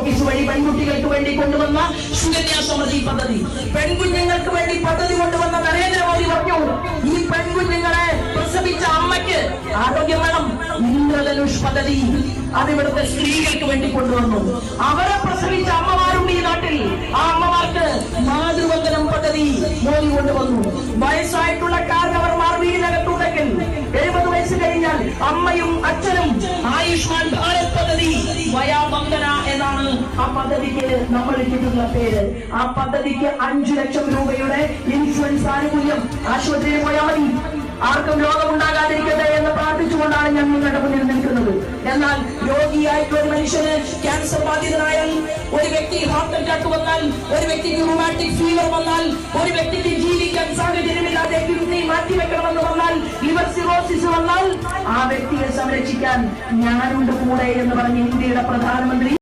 Office വഴി പെൺകുട്ടികൾക്ക് വേണ്ടി കൊണ്ടുവന്ന സുകന്യാ സമൃദ്ധി പദ്ധതി, പെൺകുഞ്ഞുങ്ങൾക്ക് വേണ്ടി പദ്ധതി കൊണ്ടുവന്ന നരേന്ദ്രമോദി പറഞ്ഞു ഈ പെൺകുഞ്ഞുങ്ങളെ പ്രസവിച്ച അമ്മയ്ക്ക് ആരോഗ്യം വേണം. ഇന്ദ്രധനുഷ് പദ്ധതി അതിവിടുത്തെ സ്ത്രീകൾക്ക് വേണ്ടി കൊണ്ടുവന്നു. അവരെ പ്രസവിച്ച അമ്മമാരുണ്ട് ഈ നാട്ടിൽ, ആ അമ്മമാർക്ക് മാതൃവന്ദനം പദ്ധതി മോദി കൊണ്ടുവന്നു. വയസ്സായിട്ടുള്ള കാരണവർമാർ വീടിനകത്തുണ്ടെങ്കിൽ 70 വയസ്സ് കഴിഞ്ഞാൽ അമ്മയും അച്ഛനും ആയുഷ്മാൻ ഭാരത് പദ്ധതി വയാവന്ദന എന്നാണ് ആ പദ്ധതിക്ക് നമ്മൾ ഇട്ടിട്ടുള്ള പേര്. ആ പദ്ധതിക്ക് 5 ലക്ഷം രൂപയുടെ ഇൻഷുറൻസ് ആനുകൂല്യം. ആശുപത്രിയിൽ പോയാൽ മതി, ആർക്കും രോഗമുണ്ടാകാതിരിക്കട്ടെ എന്ന് പ്രാർത്ഥിച്ചുകൊണ്ടാണ് ഞാൻ നിങ്ങളുടെ മുന്നിൽ നിൽക്കുന്നത്. എന്നാൽ രോഗിയായിട്ടുള്ള ഒരു മനുഷ്യന് ക്യാൻസർ ബാധിതനായാൽ, ഒരു വ്യക്തി ഹാർട്ട് അറ്റാക്ക് വന്നാൽ, ഒരു വ്യക്തിക്ക് റൊമാറ്റിക് ഫീവർ വന്നാൽ, ഒരു വ്യക്തിക്ക് ജീവിക്കാൻ സാഹചര്യമില്ലാതെ കിഡ്നി മാറ്റിവെക്കണമെന്ന് വന്നാൽ, ലിവർ സിറോസിസ് വന്നാൽ, ആ വ്യക്തിയെ സംരക്ഷിക്കാൻ ഞാനുണ്ട് കൂടെ എന്ന് പറഞ്ഞ് ഇന്ത്യയുടെ പ്രധാനമന്ത്രി